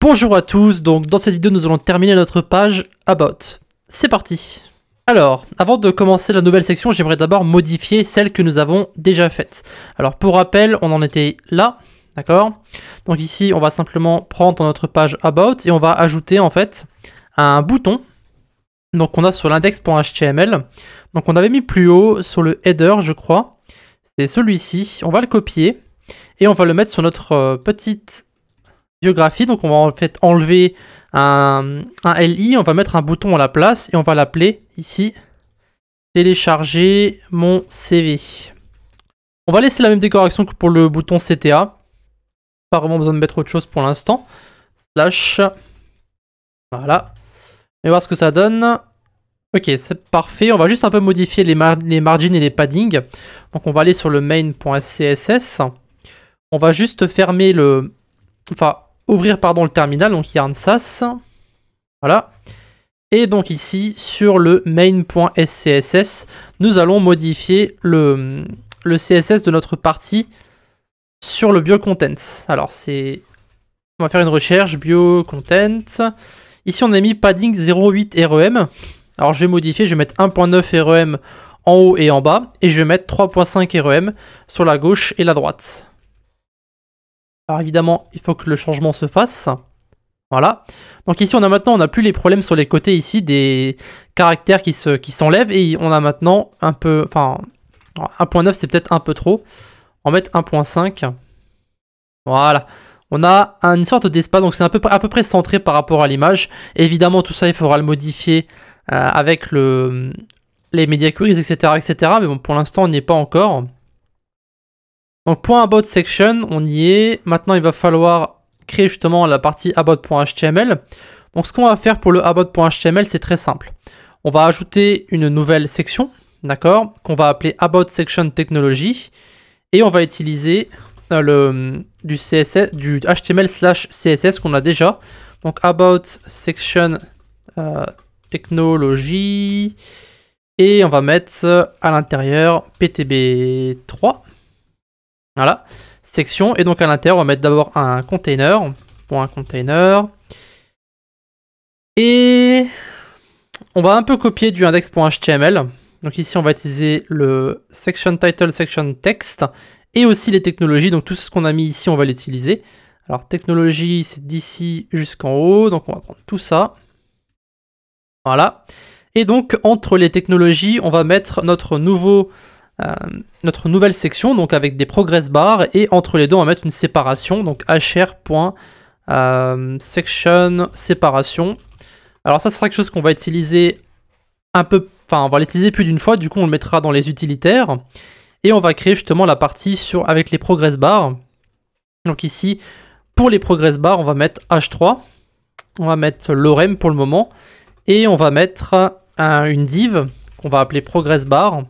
Bonjour à tous, donc dans cette vidéo nous allons terminer notre page About. C'est parti. Alors, avant de commencer la nouvelle section, j'aimerais d'abord modifier celle que nous avons déjà faite. Alors pour rappel, on en était là, d'accord? Donc ici, on va simplement prendre notre page About et on va ajouter en fait un bouton. Donc on a sur l'index.html. Donc on avait mis plus haut sur le header, je crois. C'est celui-ci. On va le copier et on va le mettre sur notre petite biographie. Donc on va en fait enlever un LI, on va mettre un bouton à la place et on va l'appeler ici télécharger mon CV. On va laisser la même décoration que pour le bouton CTA. Pas vraiment besoin de mettre autre chose pour l'instant. Slash. Voilà. On va voir ce que ça donne. Ok, c'est parfait. On va juste un peu modifier les margins et les paddings. Donc on va aller sur le main.css. On va juste fermer le... Enfin, ouvrir pardon le terminal, donc yarn sas. Voilà. Et donc ici, sur le main.scss, nous allons modifier le CSS de notre partie sur le biocontent. Alors c'est... On va faire une recherche, biocontent. Ici on a mis padding 0.8 REM. Alors je vais modifier, je vais mettre 1.9 REM en haut et en bas. Et je vais mettre 3.5 REM sur la gauche et la droite. Alors évidemment, il faut que le changement se fasse. Voilà. Donc ici, on n'a plus les problèmes sur les côtés ici des caractères qui s'enlèvent. Et on a maintenant un peu... Enfin, 1.9 c'est peut-être un peu trop. On va mettre 1.5. Voilà. On a une sorte d'espace, donc c'est à peu près centré par rapport à l'image. Évidemment, tout ça, il faudra le modifier avec les media queries, etc., etc. Mais bon, pour l'instant, on n'y est pas encore. Donc, point about section, on y est. Maintenant, il va falloir créer justement la partie about.html. Donc, ce qu'on va faire pour le about.html, c'est très simple. On va ajouter une nouvelle section, d'accord, qu'on va appeler about section technology. Et on va utiliser du HTML/CSS qu'on a déjà. Donc, about section technology. Et on va mettre à l'intérieur PTB3. Voilà, section, et donc à l'intérieur, on va mettre d'abord un container, .container, et on va un peu copier du index.html. Donc ici, on va utiliser le section title, section text, et aussi les technologies. Donc tout ce qu'on a mis ici, on va l'utiliser. Alors technologie, c'est d'ici jusqu'en haut, donc on va prendre tout ça. Voilà, et donc entre les technologies, on va mettre notre notre nouvelle section, donc avec des progress bars, et entre les deux on va mettre une séparation, donc hr.section séparation. Alors ça sera quelque chose qu'on va utiliser un peu, enfin on va l'utiliser plus d'une fois, du coup on le mettra dans les utilitaires, et on va créer justement la partie avec les progress bars. Donc ici, pour les progress bars, on va mettre h3, on va mettre lorem pour le moment, et on va mettre une div qu'on va appeler progress bar.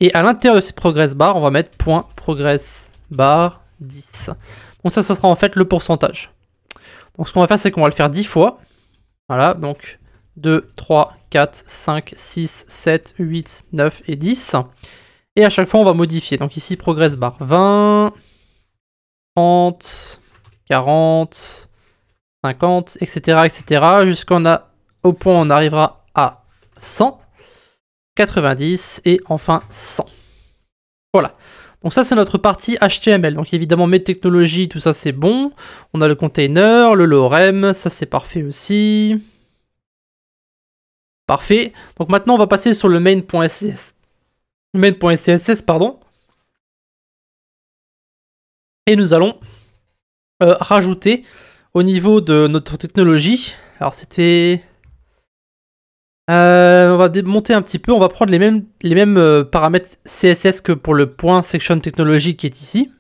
Et à l'intérieur de ces progress bar, on va mettre .progress bar 10. Donc ça sera en fait le pourcentage. Donc ce qu'on va faire, c'est qu'on va le faire 10 fois. Voilà, donc 2, 3, 4, 5, 6, 7, 8, 9 et 10. Et à chaque fois, on va modifier. Donc ici, progress bar 20, 30, 40, 50, etc. etc. jusqu'au point où on arrivera à 100. 90 et enfin 100. Voilà. Donc ça c'est notre partie HTML. Donc évidemment mes technologies, tout ça c'est bon. On a le container, le lorem, ça c'est parfait aussi. Parfait. Donc maintenant on va passer sur le main.css. Main.css, pardon. Et nous allons rajouter au niveau de notre technologie. Alors c'était... on va démonter un petit peu, on va prendre les mêmes paramètres CSS que pour le point section technology qui est ici.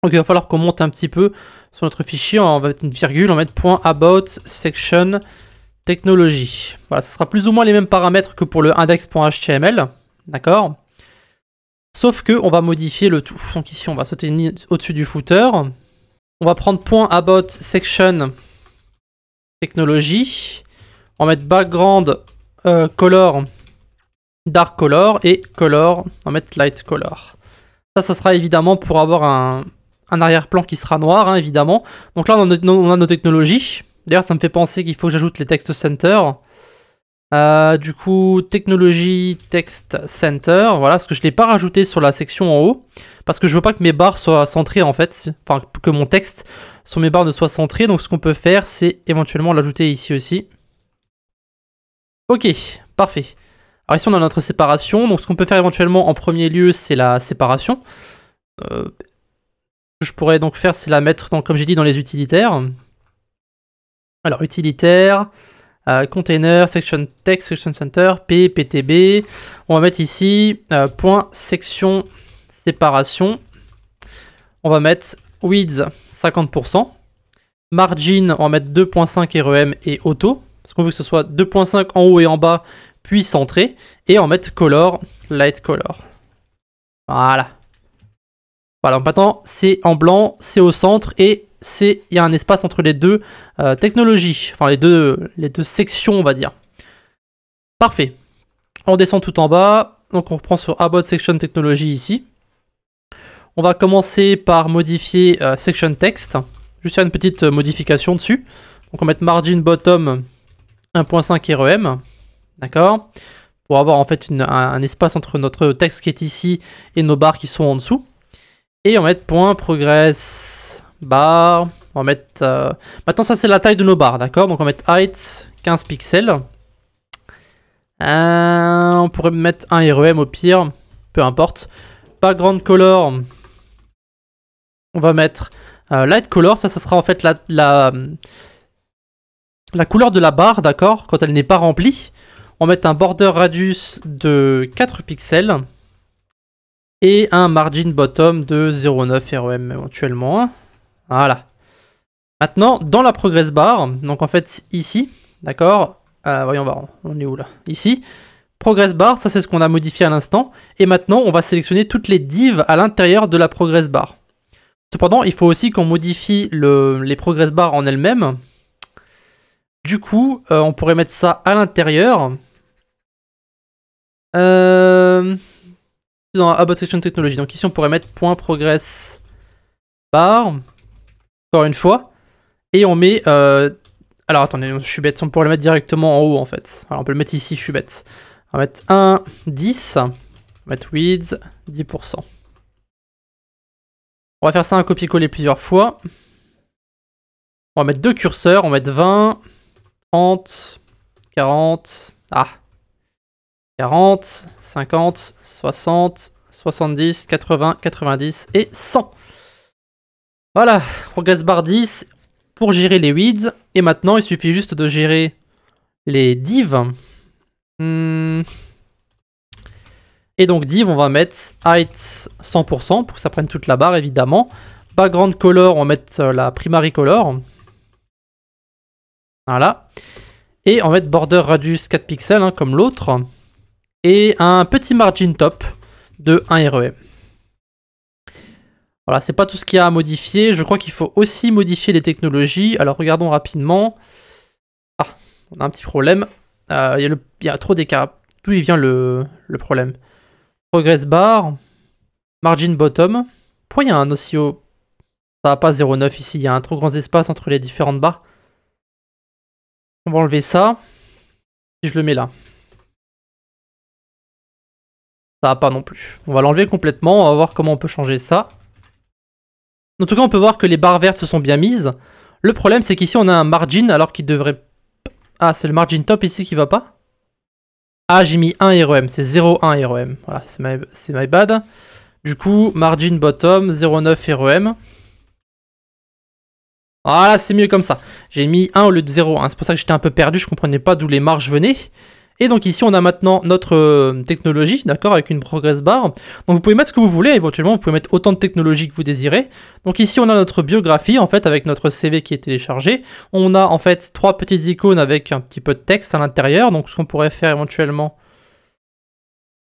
Donc il va falloir qu'on monte un petit peu sur notre fichier, on va mettre une virgule, on va mettre point about section technology. Voilà, ce sera plus ou moins les mêmes paramètres que pour le index.html, d'accord? Sauf que on va modifier le tout. Donc ici on va sauter une ligne au-dessus du footer. On va prendre point about section technology. On va mettre background color dark color et color, on va mettre light color. Ça sera évidemment pour avoir un arrière-plan qui sera noir, hein, évidemment. Donc là, on a nos technologies. D'ailleurs, ça me fait penser qu'il faut que j'ajoute les text center. Du coup, technologie, text center. Voilà, parce que je ne l'ai pas rajouté sur la section en haut. Parce que je veux pas que mes barres soient centrées, en fait. Enfin, que mon texte sur mes barres ne soit centré. Donc, ce qu'on peut faire, c'est éventuellement l'ajouter ici aussi. Ok, parfait. Alors ici, on a notre séparation. Donc, ce qu'on peut faire éventuellement en premier lieu, c'est la séparation. Je pourrais donc faire, c'est la mettre, donc, comme j'ai dit, dans les utilitaires. Alors, utilitaire, container, section text, section center, ptb. On va mettre ici, point section séparation. On va mettre width 50%. Margin, on va mettre 2.5 REM et auto. Parce qu'on veut que ce soit 2.5 en haut et en bas, puis centré. Et on va mettre color, light color. Voilà. Voilà, maintenant c'est en blanc, c'est au centre et il y a un espace entre les deux technologies. Enfin les deux sections, on va dire. Parfait. On descend tout en bas. Donc on reprend sur About Section Technology ici. On va commencer par modifier Section Text. Juste faire une petite modification dessus. Donc on va mettre Margin Bottom 1.5 REM. D'accord. Pour avoir en fait un espace entre notre texte qui est ici et nos barres qui sont en dessous. Et on va mettre point progress bar. On va mettre... Maintenant ça c'est la taille de nos barres, d'accord. Donc on va mettre height 15 pixels. On pourrait mettre un REM au pire. Peu importe. Background color. On va mettre light color. Ça sera en fait la couleur de la barre, d'accord, quand elle n'est pas remplie. On va mettre un border radius de 4 pixels. Et un margin bottom de 0.9 REM éventuellement. Voilà. Maintenant, dans la progress bar, donc en fait ici, d'accord, voyons voir, on est où là? Ici, progress bar, ça c'est ce qu'on a modifié à l'instant. Et maintenant, on va sélectionner toutes les divs à l'intérieur de la progress bar. Cependant, il faut aussi qu'on modifie les progress bars en elles-mêmes. Du coup, on pourrait mettre ça à l'intérieur. Dans About Section Technology. Donc ici, on pourrait mettre point progress bar. Encore une fois. Et on met... alors attendez, je suis bête. On pourrait le mettre directement en haut en fait. Alors on peut le mettre ici, je suis bête. On va mettre 1, 10. On va mettre width 10%. On va faire ça un copier-coller plusieurs fois. On va mettre deux curseurs. On va mettre 20, 30, 40. Ah, 40, 50, 60, 70, 80, 90 et 100. Voilà, progress bar 10 pour gérer les widths. Et maintenant, il suffit juste de gérer les divs. Et donc div, on va mettre height 100% pour que ça prenne toute la barre, évidemment. Background color, on va mettre la primary color. Voilà. Et on va mettre border radius 4 pixels, hein, comme l'autre. Et un petit margin top de 1 REM. Voilà, c'est pas tout ce qu'il y a à modifier. Je crois qu'il faut aussi modifier les technologies. Alors regardons rapidement. Ah, on a un petit problème. Il y a trop d'écart. D'où il vient le problème? Progress bar. Margin bottom. Pourquoi il y a un aussi haut? Ça va pas 0.9 ici. Il y a un trop grand espace entre les différentes barres. On va enlever ça. Si je le mets là. Ça va pas non plus. On va l'enlever complètement. On va voir comment on peut changer ça. En tout cas, on peut voir que les barres vertes se sont bien mises. Le problème, c'est qu'ici, on a un margin alors qu'il devrait... Ah, c'est le margin top ici qui va pas. Ah, j'ai mis 1 REM. C'est 0,1 REM. Voilà, c'est my bad. Du coup, margin bottom, 0,9 REM. Voilà, c'est mieux comme ça. J'ai mis 1 au lieu de 0,1. C'est pour ça que j'étais un peu perdu. Je comprenais pas d'où les marges venaient. Et donc ici, on a maintenant notre technologie, d'accord, avec une progress bar. Donc vous pouvez mettre ce que vous voulez, éventuellement, vous pouvez mettre autant de technologies que vous désirez. Donc ici, on a notre biographie, en fait, avec notre CV qui est téléchargé. On a, en fait, 3 petites icônes avec un petit peu de texte à l'intérieur. Donc ce qu'on pourrait faire éventuellement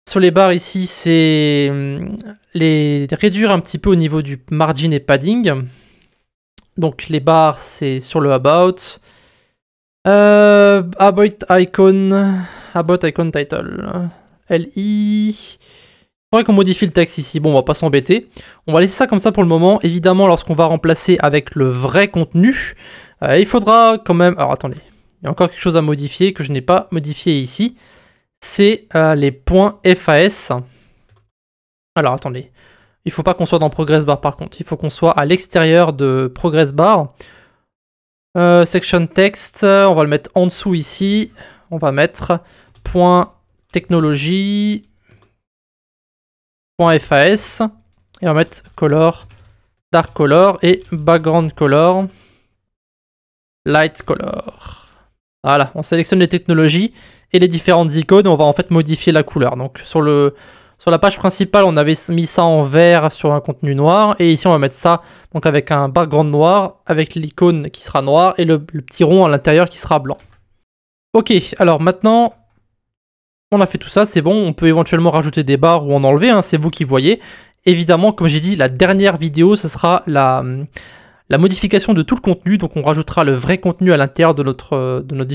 sur les barres ici, c'est les réduire un petit peu au niveau du margin et padding. Donc les barres, c'est sur le About. About icon title. LI. faudrait qu'on modifie le texte ici. Bon, on va pas s'embêter. On va laisser ça comme ça pour le moment. Évidemment, lorsqu'on va remplacer avec le vrai contenu, il faudra quand même... Alors, attendez. Il y a encore quelque chose à modifier que je n'ai pas modifié ici. C'est les points FAS. Alors, attendez. Il ne faut pas qu'on soit dans Progress Bar, par contre. Il faut qu'on soit à l'extérieur de Progress Bar. Section Text, on va le mettre en dessous ici. On va mettre point technologie, point FAS. Et on va mettre color, dark color et background color, light color. Voilà, on sélectionne les technologies et les différentes icônes. On va en fait modifier la couleur. Donc sur la page principale, on avait mis ça en vert sur un contenu noir. Et ici, on va mettre ça donc avec un background noir, avec l'icône qui sera noire et le petit rond à l'intérieur qui sera blanc. Ok, alors maintenant, on a fait tout ça, c'est bon. On peut éventuellement rajouter des barres ou en enlever, hein, c'est vous qui voyez. Évidemment, comme j'ai dit, la dernière vidéo, ce sera la modification de tout le contenu. Donc on rajoutera le vrai contenu à l'intérieur de nos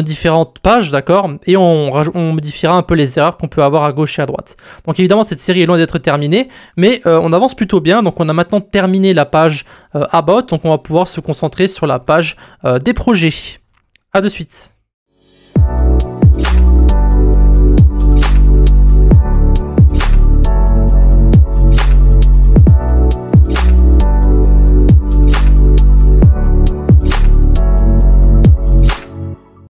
différentes pages, d'accord, et on modifiera un peu les erreurs qu'on peut avoir à gauche et à droite. Donc évidemment, cette série est loin d'être terminée, mais on avance plutôt bien. Donc on a maintenant terminé la page About, donc on va pouvoir se concentrer sur la page des projets. A de suite.